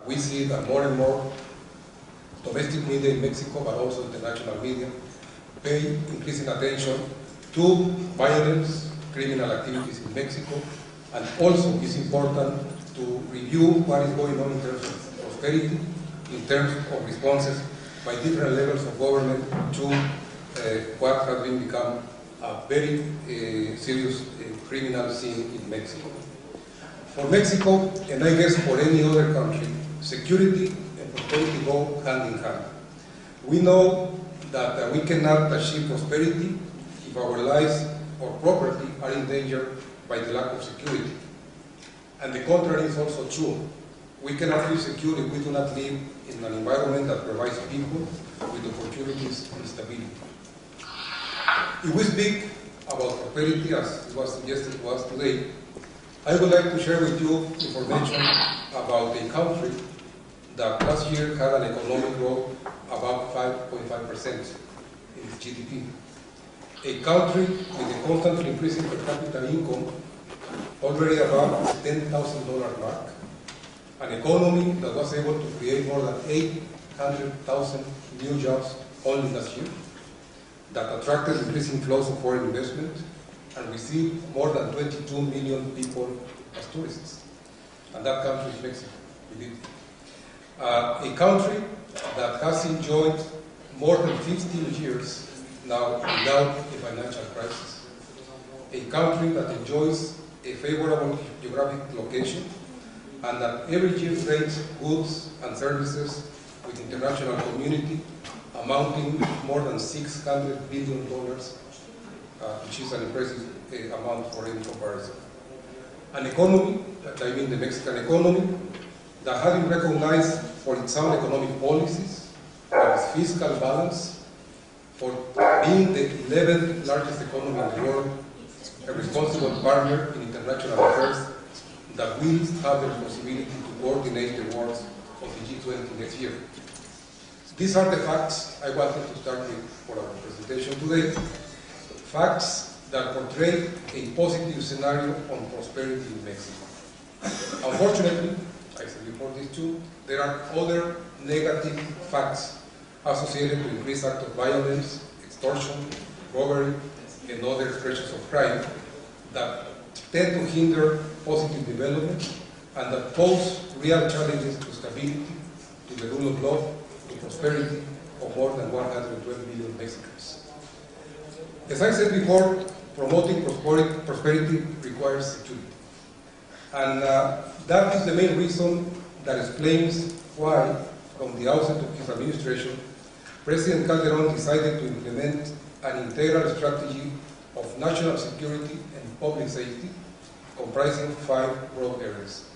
we see that more and more domestic media in Mexico, but also international media, pay increasing attention to violence, criminal activities in Mexico, and also it's important to review what is going on in terms of prosperity, in terms of responses by different levels of government to what has become a very serious criminal scene in Mexico. For Mexico, and I guess for any other country, security and prosperity go hand in hand. We know that we cannot achieve prosperity if our lives or property are in danger by the lack of security. And the contrary is also true. We cannot feel secure if we do not live in an environment that provides people with opportunities and stability. If we speak about prosperity, as it was suggested to us today, I would like to share with you information about a country that last year had an economic growth about 5.5% in its GDP. A country with a constantly increasing per capita income, already above the $10,000 mark, an economy that was able to create more than 800,000 new jobs only last year, that attracted increasing flows of foreign investment, and received more than 22 million people as tourists. And that country is Mexico. We did. A country that has enjoyed more than 15 years now without a financial crisis. A country that enjoys a favorable geographic location and that every year trades goods and services with the international community amounting more than $600 billion, which is an impressive amount for any comparison. An economy, I mean the Mexican economy, that has been recognized for its sound economic policies, for its fiscal balance, for being the 11th largest economy in the world, a responsible partner in international affairs that will have the responsibility to coordinate the work of the G20 next year. These are the facts I wanted to start with for our presentation today. Facts that portray a positive scenario on prosperity in Mexico. Unfortunately, I said before this too, there are other negative facts associated with increased acts of violence, extortion, robbery, and other expressions of crime that tend to hinder positive development and that pose real challenges to stability, to the rule of law, to prosperity of more than 112 million Mexicans. As I said before, promoting prosperity requires security. And that is the main reason that explains why, from the outset of his administration, President Calderón decided to implement an integral strategy of national security and public safety, comprising 5 broad areas.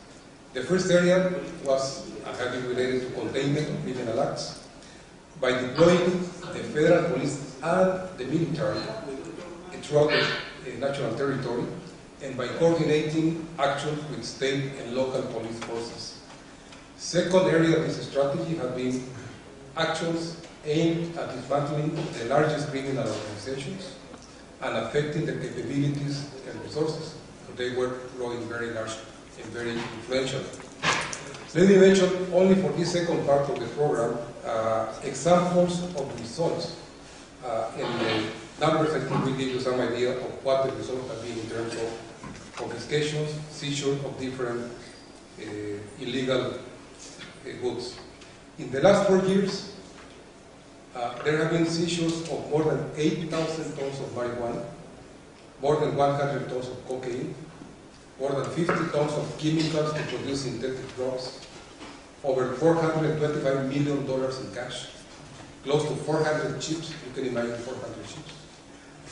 The first area was had been related to containment of criminal acts by deploying the federal police and the military throughout the national territory, and by coordinating actions with state and local police forces. Second area of this strategy has been actions aimed at dismantling the largest criminal organizations and affecting their capabilities and resources. So they were growing very large and very influential. Let me mention only for this second part of the program examples of results. In the numbers, I think we give you some idea of what the results have been in terms of confiscations, seizure of different illegal goods. In the last 4 years, there have been seizures of more than 8,000 tons of marijuana, more than 100 tons of cocaine, more than 50 tons of chemicals to produce synthetic drugs, over $425 million in cash, close to 400 chips, you can imagine 400 chips,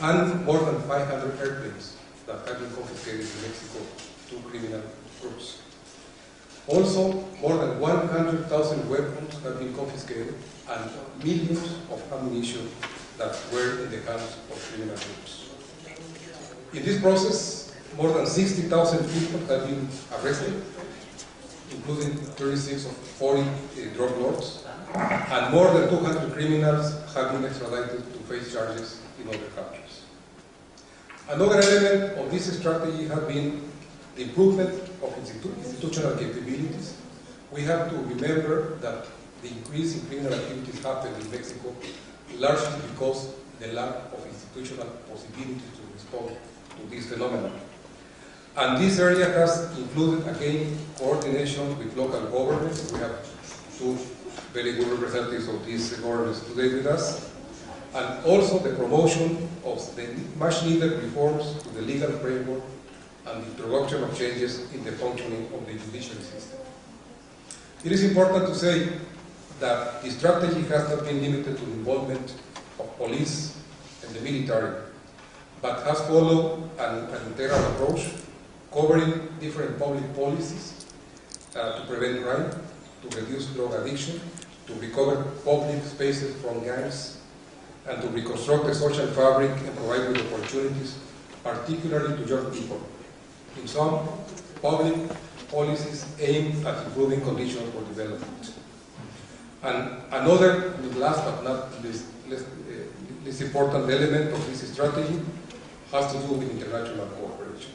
and more than 500 airplanes that have been confiscated in Mexico to criminal groups. Also, more than 100,000 weapons have been confiscated and millions of ammunition that were in the hands of criminal groups. In this process, more than 60,000 people have been arrested, including 36 of 40 drug lords, and more than 200 criminals have been extradited to face charges in other countries. Another element of this strategy has been the improvement of institutional capabilities we have to remember that the increase in criminal activities happened in Mexico largely because the lack of institutional possibilities to respond to this phenomenon. And this area has included, again, coordination with local governments. We have two very good representatives of these governments today with us. And also the promotion of the much needed reforms to the legal framework and the introduction of changes in the functioning of the judiciary system. It is important to say that the strategy has not been limited to the involvement of police and the military, but has followed an integral approach covering different public policies to prevent crime, to reduce drug addiction, to recover public spaces from gangs, and to reconstruct the social fabric and provide with opportunities, particularly to young people. In some, public policies aim at improving conditions for development. And another, last but not least important element of this strategy has to do with international cooperation.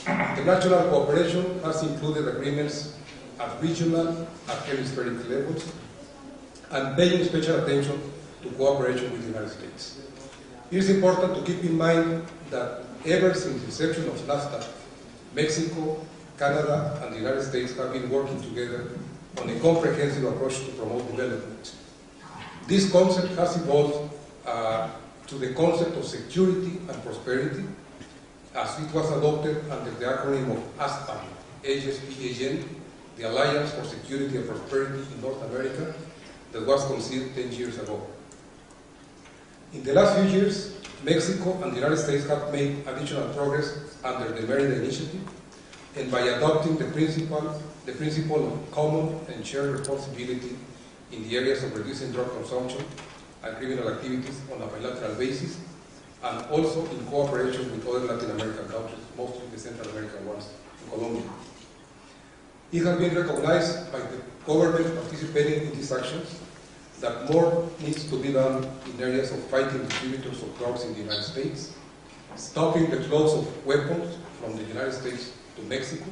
International cooperation has included agreements at regional and hemispheric levels, and paying special attention to cooperation with the United States. It is important to keep in mind that ever since the inception of NAFTA, Mexico, Canada, and the United States have been working together on a comprehensive approach to promote development. This concept has evolved to the concept of security and prosperity, as it was adopted under the acronym of ASPAN, ASPAN, the Alliance for Security and Prosperity in North America, that was conceived 10 years ago. In the last few years, Mexico and the United States have made additional progress under the Merida Initiative, and by adopting the principle of common and shared responsibility in the areas of reducing drug consumption and criminal activities on a bilateral basis, and also in cooperation with other Latin American countries, mostly the Central American ones, in Colombia. It has been recognized by the government participating in these actions that more needs to be done in areas of fighting distributors of drugs in the United States, stopping the flows of weapons from the United States to Mexico,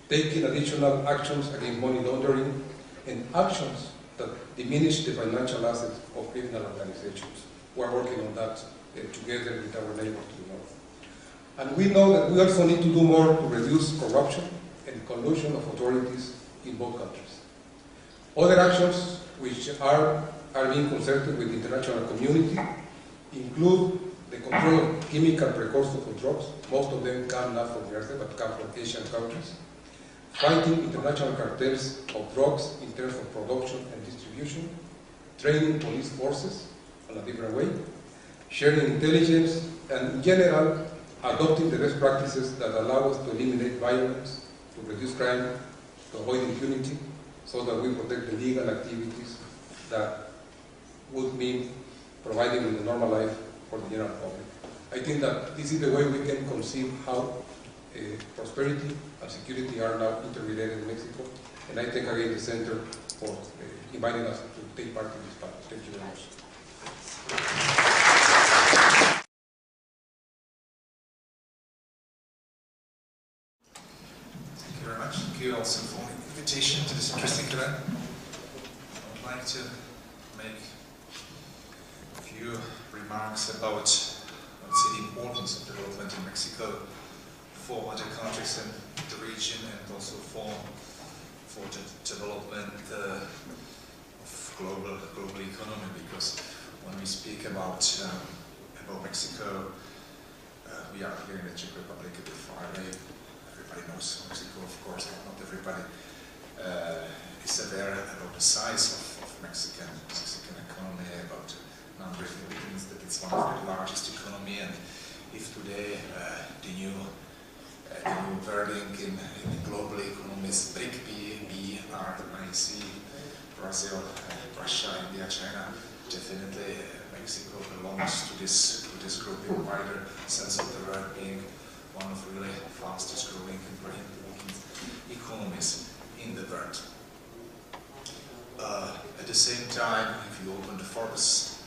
taking additional actions against money laundering, and actions that diminish the financial assets of criminal organizations. We are working on that together with our neighbors to the north. And we know that we also need to do more to reduce corruption and collusion of authorities in both countries. Other actions which are being concerted with the international community include the control of chemical precursors of drugs. Most of them come not from the United States, but come from Asian countries. Fighting international cartels of drugs in terms of production and distribution. Training police forces in a different way. Sharing intelligence, and in general, adopting the best practices that allow us to eliminate violence, to reduce crime, to avoid impunity, so that we protect the legal activities that would mean providing with a normal life for the general public. I think that this is the way we can conceive how prosperity and security are now interrelated in Mexico, and I thank again the Center for inviting us to take part in this panel. Thank you very much. Thank you very much. Thank you also for the invitation to this interesting event. I would like to make a few remarks about, let's say, the importance of development in Mexico for other countries in the region, and also for the development of global economy. Because when we speak about Mexico, we are here in the Czech Republic a bit far away. Everybody knows Mexico, of course, but not everybody is aware about the size of Mexican economy, about the number of inhabitants, that it's one of the largest economy, and if today the new wording in the global economy is big B, R, I, C, Brazil, Russia, India, China, definitely Mexico belongs to this group in wider sense of the word, being one of the really fastest growing and very important economies in the world. At the same time, if you open the Forbes,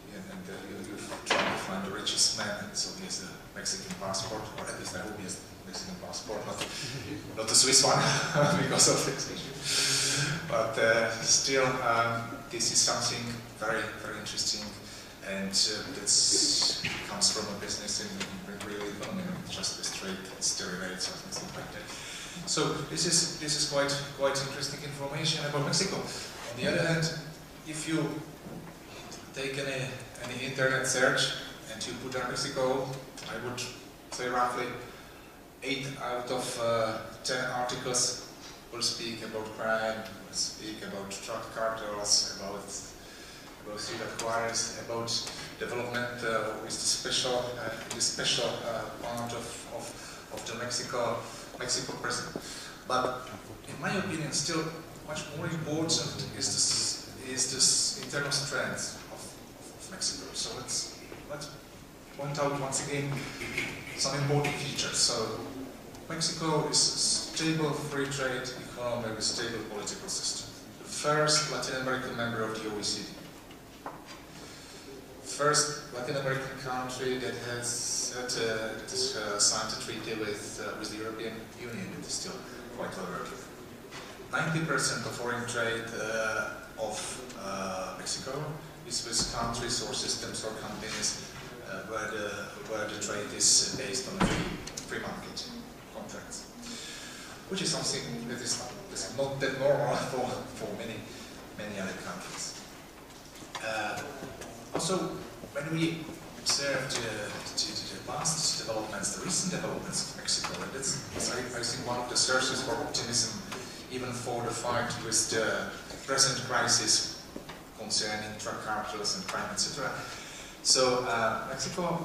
you try to find the richest man, so he has a Mexican passport, or at least I hope he has a Mexican passport, not a Swiss one, because of taxation. but still this is something very, very interesting, and that comes from a business in real economy, not just the straight derivatives or something like that. So this is quite interesting information about Mexico. On the other hand, if you take any internet search and you put down Mexico, I would say roughly 8 out of 10 articles will speak about crime, will speak about drug cartels, about street acquirers, about development with the special part of the Mexico present. But in my opinion, still much more important is this internal strength of Mexico. So let's point out once again some important features. So Mexico is a stable free trade economy with a stable political system. The first Latin American member of the OECD. First Latin American country that has signed a treaty with the European Union. It is still quite alert. 90% of foreign trade of Mexico is with countries or systems or companies where the trade is based on a free market contracts, which is something that is not that normal for many other countries. Also, when we observe the past developments, the recent developments of Mexico, and that's I think one of the sources for optimism, even for the fight with the present crisis concerning drug cartels and crime, etc. So Mexico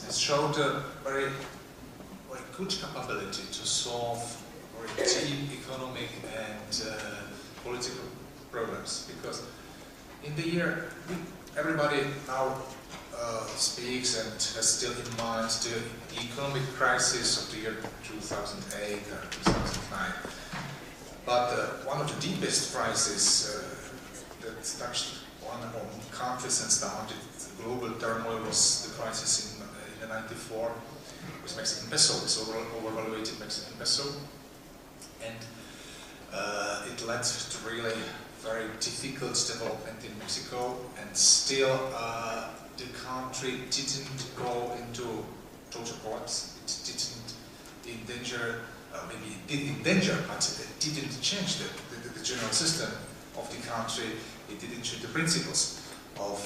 has showed a very good capability to solve very deep economic and political problems, because in the year everybody now speaks and has still in mind the economic crisis of the year 2008 or 2009. But one of the deepest crises that touched one of our countries and started global turmoil was the crisis in '94 with Mexican peso, this overvaluated Mexican peso, and it led to really very difficult development in Mexico, and still the country didn't go into total collapse. It didn't endanger, maybe it did endanger, but it didn't change the general system of the country. It didn't change the principles of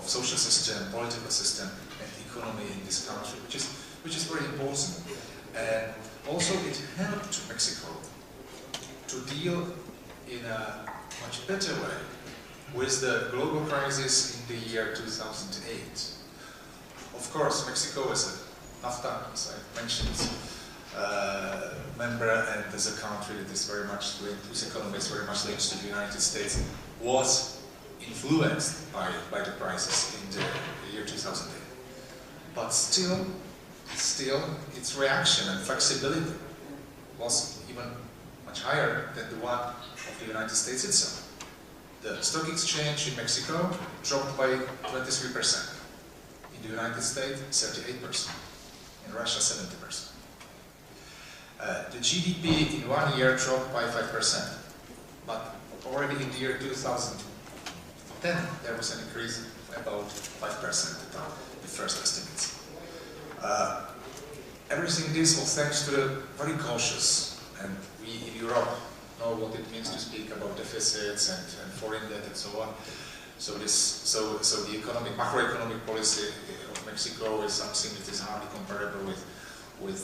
social system, political system, and economy in this country, which is very important. And also it helped Mexico to deal in a much better way with the global crisis in the year 2008. Of course, Mexico is a NAFTA, as I mentioned, member, and as a country that is very much linked, whose economy is very much linked to the United States, was influenced by the crisis in the year 2008. But still, its reaction and flexibility was even much higher than the one of the United States itself. The stock exchange in Mexico dropped by 23%. In the United States, 38%. In Russia, 70%. The GDP in 1 year dropped by 5%. But already in the year 2010, there was an increase of about 5% at the first estimates. Everything this was thanks to the very cautious, and we in Europe know what it means to speak about deficits and foreign debt and so on. So the macroeconomic policy of Mexico is something that is hardly comparable with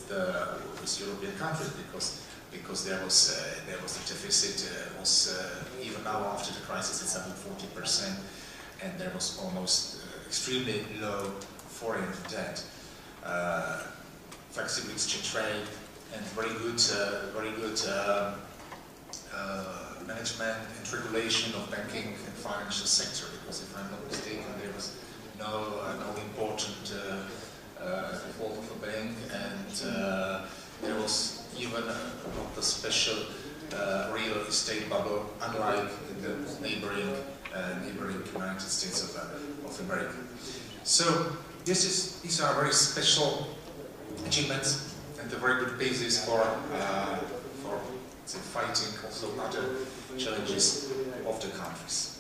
European countries, because there was the deficit was even now after the crisis it's about 40%, and there was almost extremely low foreign debt, flexible exchange rate, and very good management and regulation of banking and financial sector, because if I'm not mistaken, there was no important default of a bank, and there was even not a special real estate bubble, unlike the neighboring United States of America. So these are very special achievements and a very good basis for let's say, fighting also other challenges of the countries.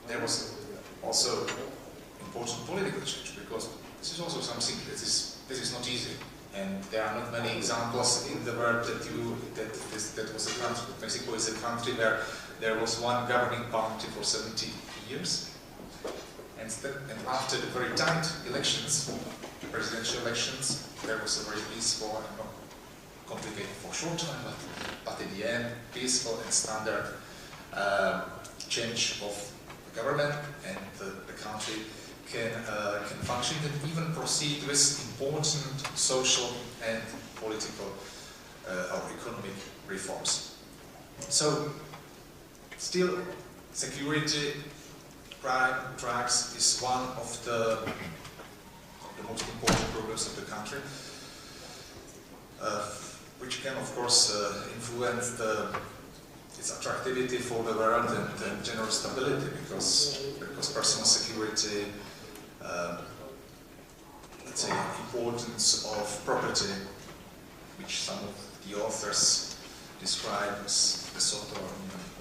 There was also important political change, because this is also something that is not easy, and there are not many examples in the world that was a country. Mexico is a country where there was one governing party for 70 years, and after the very tight elections, presidential elections, there was a very peaceful and not complicated for a short time, but in the end, peaceful and standard change of the government, and the country can function and even proceed with important social and political or economic reforms. So, still, security, crime, drugs is one of the most important problems of the country, which can, of course, influence its attractivity for the world and general stability, because personal security, let's say, importance of property, which some of the authors describe as the sort of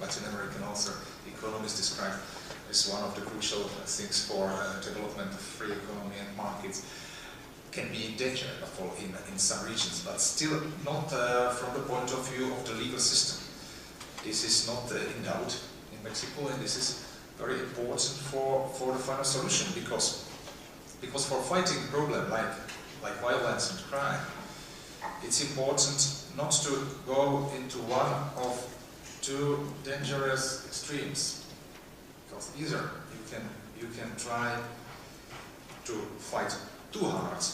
Latin American author, economists describe as one of the crucial things for development of free economy and markets, can be in danger in some regions, but still not from the point of view of the legal system. This is not in doubt in Mexico, and this is very important for the final solution, because for fighting a problem like violence and crime, it's important not to go into one of two dangerous extremes, because either you can try to fight too hard.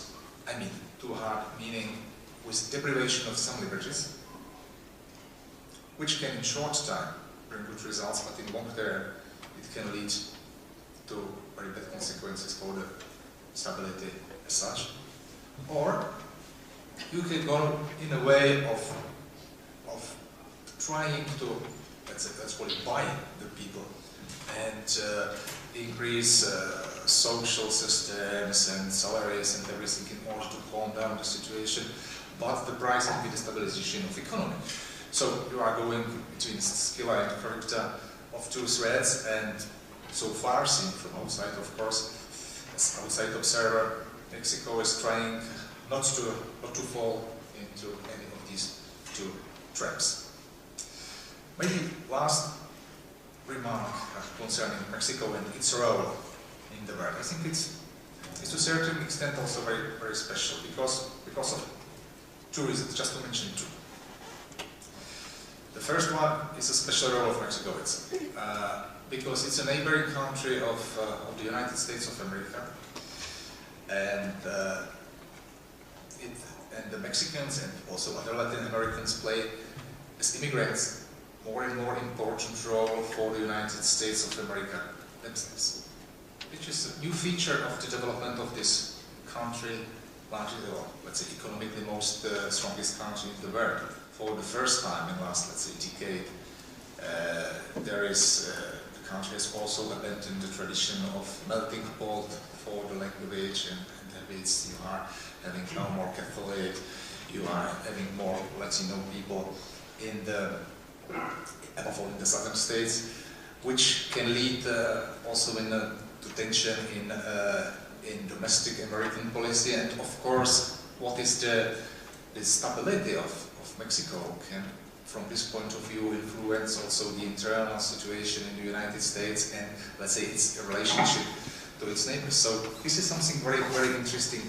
I mean, too hard meaning with deprivation of some liberties, which can in short time bring good results, but in long term it can lead to very bad consequences for the stability as such. Or you can go in a way of trying to, let's call it, buy the people and increase social systems and salaries and everything in order to calm down the situation, but the price will be the stabilization of economy. So you are going between Scylla and Charybdis of two threads, and so far, seen from outside, of course, as outside observer, Mexico is trying not to fall into any of these two traps. Maybe last remark concerning Mexico and its role in the world. I think it's to a certain extent also very, very special, because of two reasons, just to mention two. The first one is a special role of Mexico itself, because it's a neighboring country of the United States of America, and the Mexicans and also other Latin Americans play, as immigrants, more and more important role for the United States of America themselves, which is a new feature of the development of this country, largely, or let's say economically most strongest country in the world. For the first time in the last, let's say, decade, the country has also abandoned the tradition of melting pot for the language and habits. You are having now more Catholic, you are having more Latino people above all in the southern states, which can lead also to tension in domestic American policy, and of course, what is the stability of Mexico can, from this point of view, influence also the internal situation in the United States and, let's say, its relationship to its neighbors. So this is something very, very interesting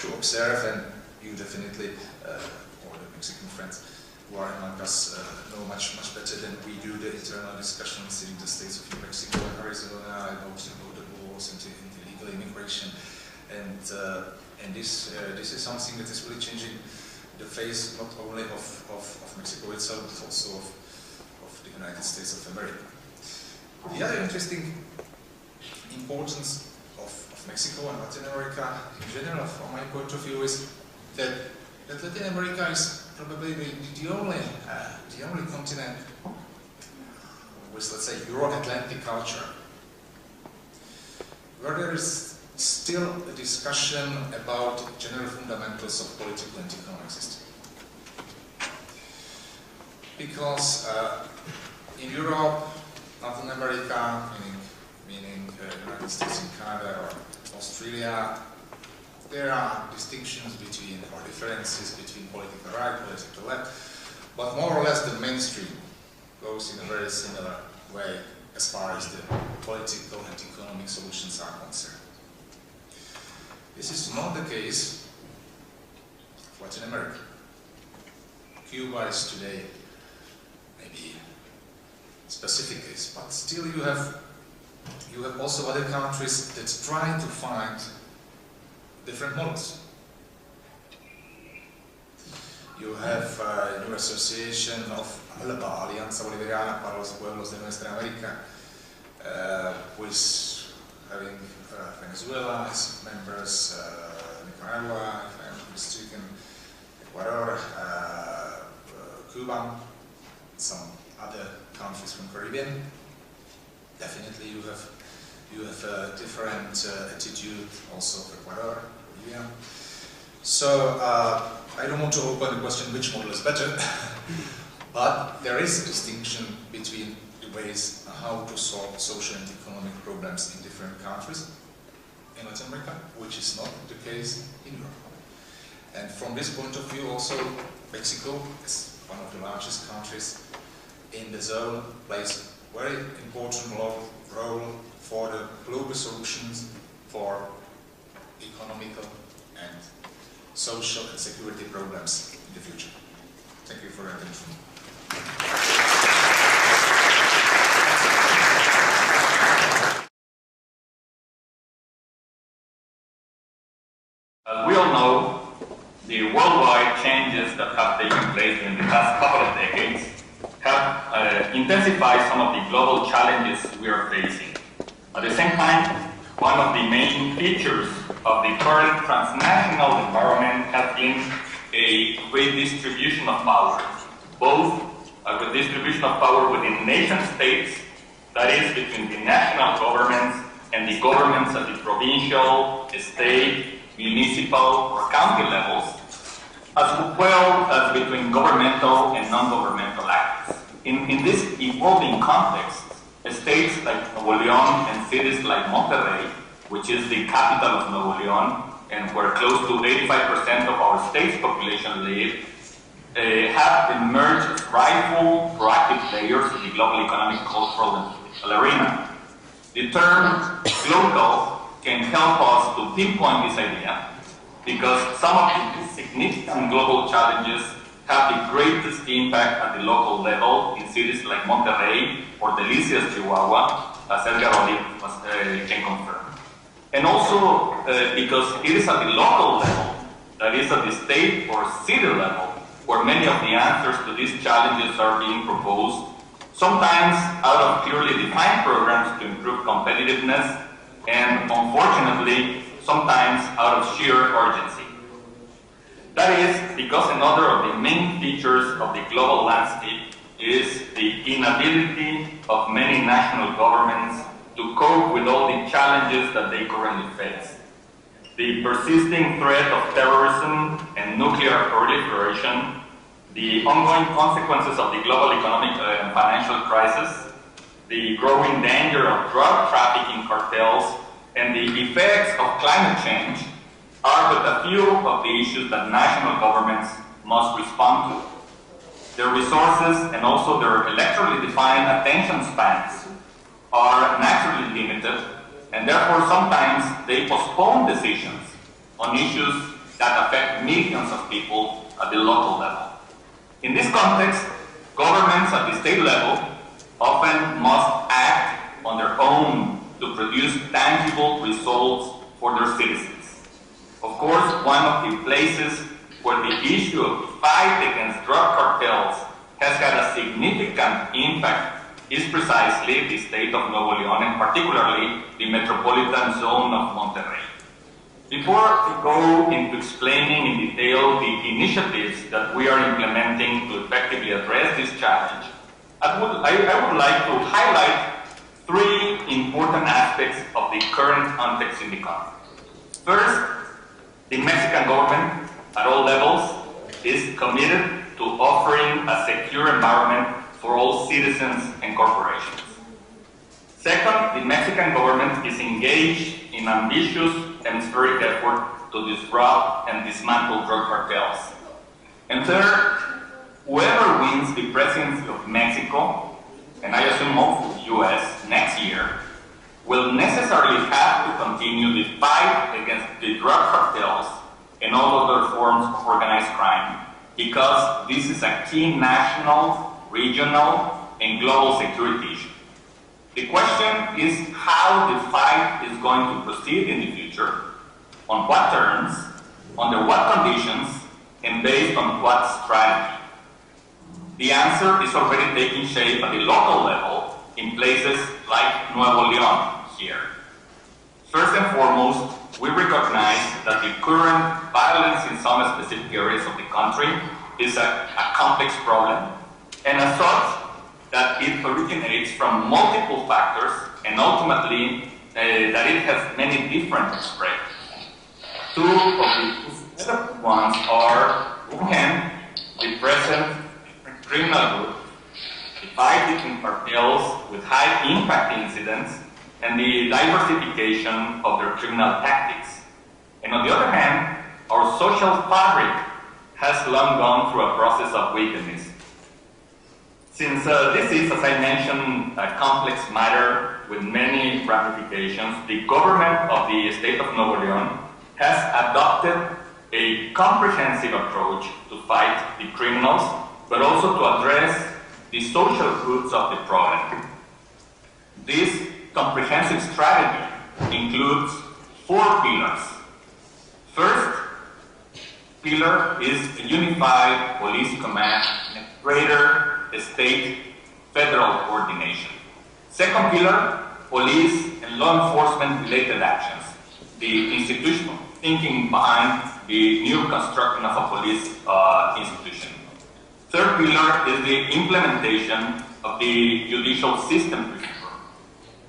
to observe, and you definitely, or the Mexican friends who are among us, know much better than we do the internal discussions in the states of New Mexico and Arizona about the laws and illegal immigration, and this is something that is really changing the face not only of Mexico itself, but also of the United States of America. The other interesting importance of Mexico and Latin America in general, from my point of view, is that Latin America is probably the only continent with, let's say, Euro-Atlantic culture, where there is still a discussion about general fundamentals of political and economic system. because in Europe, Latin America, meaning United States and Canada or Australia, there are distinctions between, or differences between political right, political left, but more or less the mainstream goes in a very similar way as far as the political and economic solutions are concerned. This is not the case of Latin America. Cuba is today maybe a specific case, but still you have also other countries that try to find different models. You have a new association of ALBA, Alianza Bolivariana para los Pueblos de Nuestra América, who is having Venezuela as members, Nicaragua, if I'm mistaken, Ecuador, Cuba, some other countries from Caribbean. Definitely you have a different attitude also of Ecuador, Bolivia. So I don't want to open the question which model is better, but there is a distinction between the ways how to solve social and economic problems in different countries in Latin America, which is not the case in Europe. And from this point of view also, Mexico is one of the largest countries in the zone, plays a very important role for the global solutions for economical and social and security problems in the future. Thank you for your attention. As we all know, the worldwide changes that have taken place in the past couple of decades have intensified some of the global challenges we are facing. At the same time, one of the main features of the current transnational environment has been a redistribution of power, both a redistribution of power within nation states, that is between the national governments and the governments at the provincial, state, municipal, or county levels, as well as between governmental and non-governmental actors. In this evolving context, states like Nuevo León and cities like Monterrey, which is the capital of Nuevo León, and where close to 85% of our state's population live, have emerged as rightful, proactive players in the global economic, cultural, and political arena. The term local can help us to pinpoint this idea, because some of the significant global challenges have the greatest impact at the local level in cities like Monterrey or Delicias, Chihuahua, as Edgar can confirm. And also because it is at the local level, that is at the state or city level, where many of the answers to these challenges are being proposed, sometimes out of clearly defined programs to improve competitiveness, and unfortunately, sometimes out of sheer urgency. That is because another of the main features of the global landscape is the inability of many national governments to cope with all the challenges that they currently face. The persisting threat of terrorism and nuclear proliferation, the ongoing consequences of the global economic and financial crisis, the growing danger of drug trafficking cartels, and the effects of climate change are but a few of the issues that national governments must respond to. Their resources and also their electorally defined attention spans are naturally limited, and therefore sometimes they postpone decisions on issues that affect millions of people at the local level. In this context, governments at the state level often must act on their own to produce tangible results for their citizens. Of course, one of the places where the issue of the fight against drug cartels has had a significant impact is precisely the state of Nuevo León, and particularly the metropolitan zone of Monterrey. Before we go into explaining in detail the initiatives that we are implementing to effectively address this challenge, I would like to highlight three important aspects of the current context in the country. First, the Mexican government at all levels is committed to offering a secure environment for all citizens and corporations. Second, the Mexican government is engaged in ambitious hemispheric effort to disrupt and dismantle drug cartels. And third, whoever wins the presidency of Mexico, and I assume also the US next year, will necessarily have to continue the fight against the drug cartels and all other forms of organized crime, because this is a key national, regional, and global security issue. The question is how the fight is going to proceed in the future, on what terms, under what conditions, and based on what strategy. The answer is already taking shape at the local level in places like Nuevo León here. First and foremost, we recognize that the current violence in some specific areas of the country is a complex problem, and as such, that it originates from multiple factors, and ultimately that it has many different spreads. Two of the ones are, on one hand, the present criminal group, the 5 different cartels with high impact incidents, and the diversification of their criminal tactics. And on the other hand, our social fabric has long gone through a process of weakness. Since this is, as I mentioned, a complex matter with many ramifications, the government of the state of Nuevo León has adopted a comprehensive approach to fight the criminals, but also to address the social roots of the problem. This comprehensive strategy includes 4 pillars. First pillar is a unified police command and greater state-federal coordination. Second pillar, police and law enforcement related actions, the institutional thinking behind the new construction of a police institution. Third pillar is the implementation of the judicial system reform.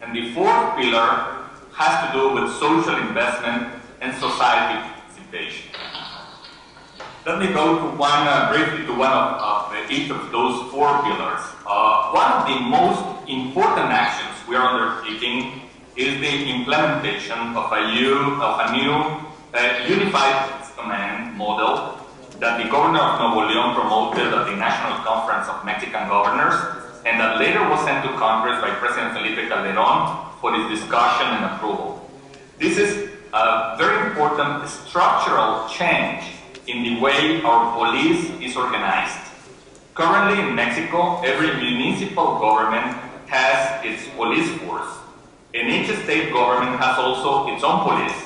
And the fourth pillar has to do with social investment and society participation. Let me go to briefly to one of each of those 4 pillars. One of the most important actions we are undertaking is the implementation of a new unified command model that the governor of Nuevo León promoted at the National Conference of Mexican Governors, and that later was sent to Congress by President Felipe Calderón for its discussion and approval. This is a very important structural change in the way our police is organized. Currently in Mexico, every municipal government has its police force, and each state government has also its own police.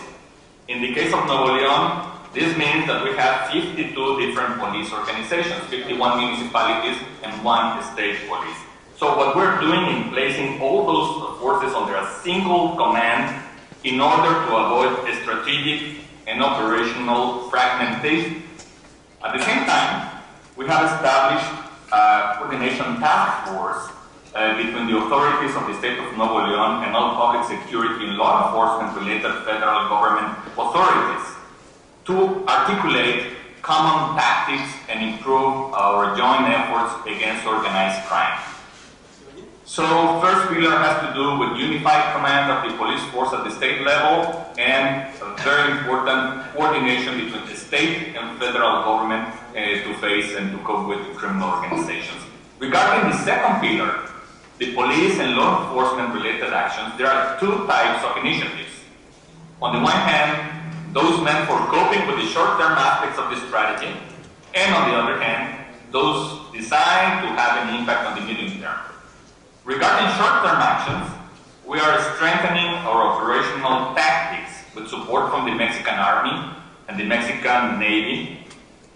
In the case of Nuevo León, this means that we have 52 different police organizations, 51 municipalities, and 1 state police. So what we're doing in placing all those forces under a single command in order to avoid a strategic and operational fragmentation. At the same time, we have established a coordination task force between the authorities of the state of Nuevo León and all public security and law enforcement related federal government authorities to articulate common tactics and improve our joint efforts against organized crime. So first pillar has to do with unified command of the police force at the state level and a very important coordination between the state and federal government to face and to cope with criminal organizations. Regarding the second pillar, the police and law enforcement related actions, there are 2 types of initiatives. On the one hand, those meant for coping with the short-term aspects of the strategy, and on the other hand, those designed to have an impact on the medium term. Regarding short-term actions, we are strengthening our operational tactics with support from the Mexican Army and the Mexican Navy.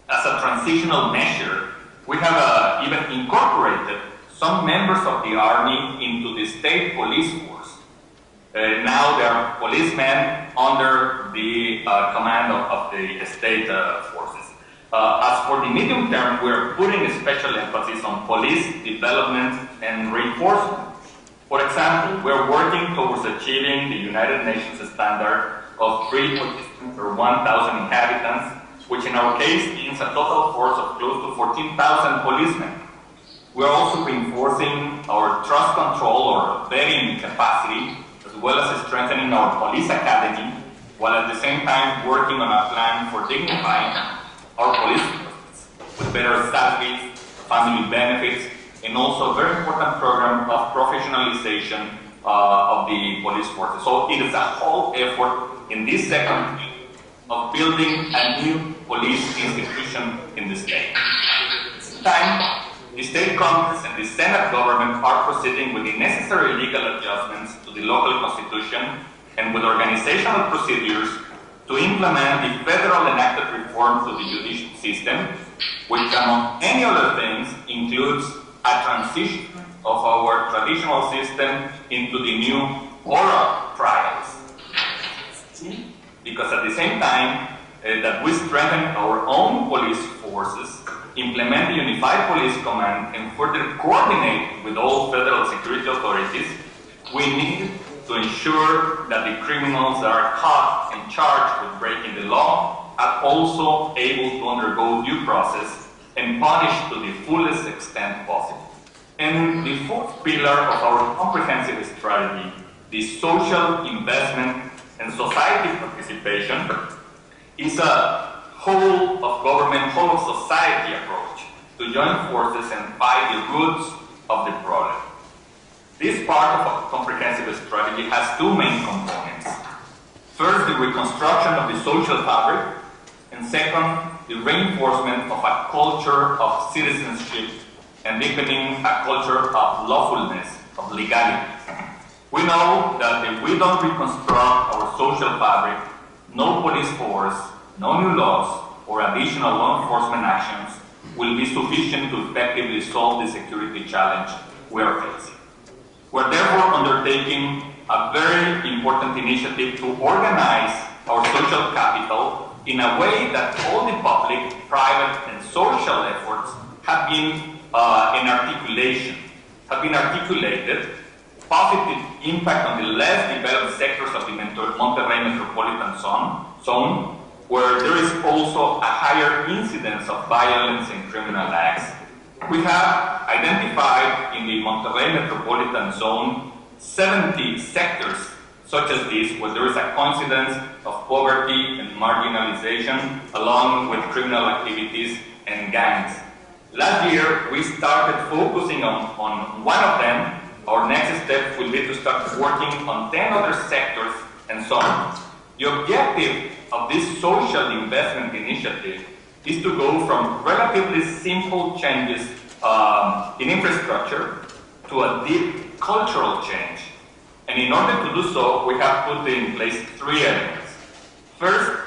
As a transitional measure, we have even incorporated some members of the Army into the state police force. Now there are policemen under the command of the state forces. As for the medium term, we're putting a special emphasis on police development and reinforcement. For example, we're working towards achieving the United Nations standard of 3 policemen per 1,000 inhabitants which in our case means a total force of close to 14,000 policemen. We are also reinforcing our trust control or vetting capacity, as well as strengthening our police academy, while at the same time working on a plan for dignifying our police forces with better salaries, family benefits, and also a very important program of professionalization of the police forces. So it is a whole effort in this second of building a new police institution in the state. At the same time, the state Congress and the Senate government are proceeding with the necessary legal adjustments to the local constitution and with organizational procedures to implement the federal enacted reform to the judicial system, which among any other things includes a transition of our traditional system into the new oral trials. Because at the same time that we strengthen our own police forces, implement the Unified Police Command, and further coordinate with all federal security authorities, we need to ensure that the criminals that are caught and charged with breaking the law are also able to undergo due process and punished to the fullest extent possible. And the fourth pillar of our comprehensive strategy, the social investment and society participation, is a whole of government, whole of society approach to join forces and fight the roots of the problem. This part of our comprehensive strategy has two main components. First, the reconstruction of the social fabric, and second, the reinforcement of a culture of citizenship and deepening a culture of lawfulness, of legality. We know that if we don't reconstruct our social fabric, no police force, no new laws, or additional law enforcement actions will be sufficient to effectively solve the security challenge we are facing. We're therefore undertaking a very important initiative to organize our social capital in a way that all the public, private, and social efforts have been articulated, positive impact on the less developed sectors of the Monterrey metropolitan zone, where there is also a higher incidence of violence and criminal acts. We have identified in the Monterrey metropolitan zone 70 sectors such as this, where there is a coincidence of poverty and marginalization along with criminal activities and gangs. Last year, we started focusing on one of them. Our next step will be to start working on 10 other sectors and so on. The objective of this social investment initiative is to go from relatively simple changes in infrastructure to a deep cultural change. And in order to do so, we have put in place three elements. First,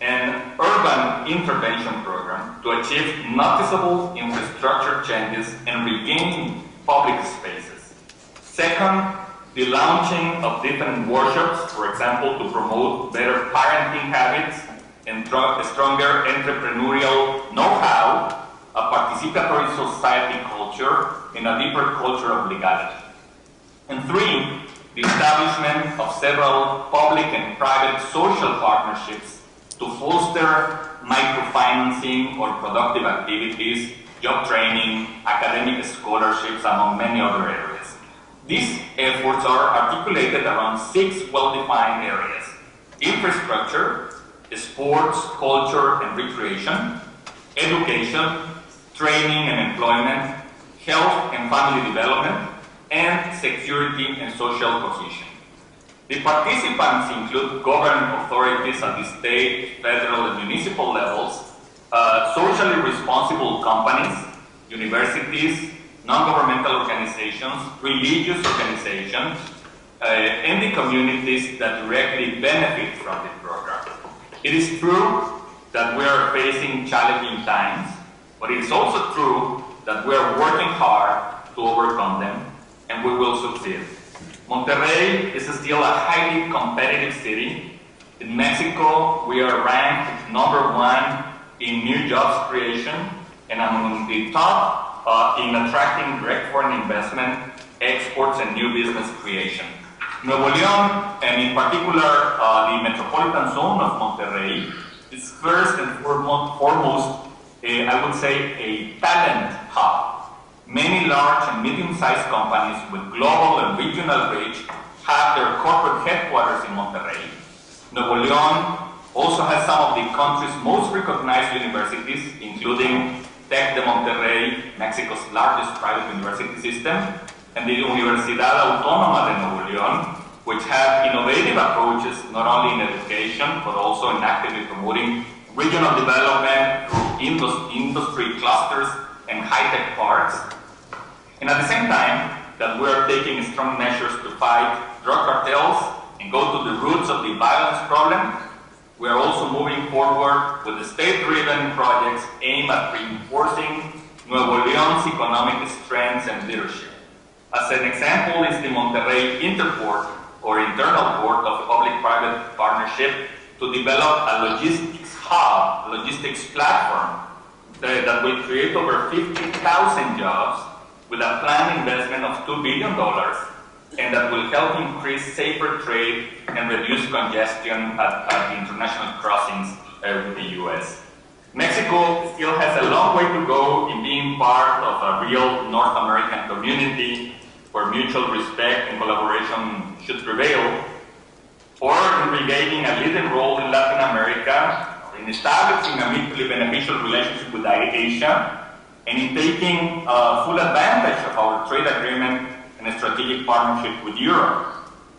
an urban intervention program to achieve noticeable infrastructure changes and regain public spaces. Second, the launching of different workshops, for example, to promote better parenting habits and stronger entrepreneurial know-how, a participatory society culture, and a deeper culture of legality. And three, the establishment of several public and private social partnerships to foster microfinancing or productive activities, job training, academic scholarships, among many other areas. These efforts are articulated around 6 well-defined areas: infrastructure, sports, culture and recreation, education, training and employment, health and family development, and security and social cohesion. The participants include government authorities at the state, federal, and municipal levels, socially responsible companies, universities, non-governmental organizations, religious organizations, and the communities that directly benefit from the program. It is true that we are facing challenging times, but it is also true that we are working hard to overcome them, and we will succeed. Monterrey is still a highly competitive city. In Mexico, we are ranked #1 in new jobs creation and among the top in attracting direct foreign investment, exports, and new business creation. Nuevo León, and in particular the metropolitan zone of Monterrey, is first and foremost, I would say, a talent hub. Many large and medium-sized companies with global and regional reach have their corporate headquarters in Monterrey. Nuevo León also has some of the country's most recognized universities, including Tec de Monterrey, Mexico's largest private university system, and the Universidad Autónoma de Nuevo León, which have innovative approaches not only in education, but also in actively promoting regional development through industry clusters and high-tech parks. And at the same time that we are taking strong measures to fight drug cartels and go to the roots of the violence problem, we are also moving forward with the state-driven projects aimed at reinforcing Nuevo León's economic strengths and leadership. As an example is the Monterrey Interport, or Internal Port of a Public-Private Partnership, to develop a logistics hub, logistics platform that will create over 50,000 jobs with a planned investment of $2 billion, and that will help increase safer trade and reduce congestion at international crossings with the U.S. Mexico still has a long way to go in being part of a real North American community where mutual respect and collaboration should prevail, or in regaining a leading role in Latin America, in establishing a mutually beneficial relationship with Asia, and in taking full advantage of our trade agreement and a strategic partnership with Europe.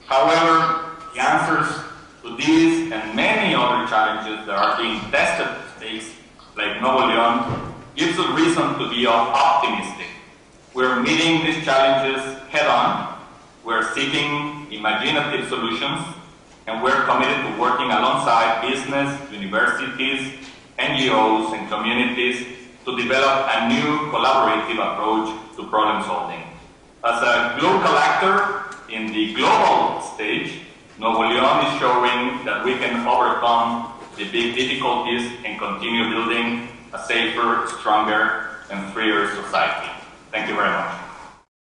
However, the answers to these and many other challenges that are being tested at stakes, like Nuevo León, gives us reason to be optimistic. We're meeting these challenges head-on, we're seeking imaginative solutions, and we're committed to working alongside business, universities, NGOs, and communities to develop a new collaborative approach to problem solving. As a local actor in the global stage, Nuevo León is showing that we can overcome the big difficulties and continue building a safer, stronger, and freer society. Thank you very much.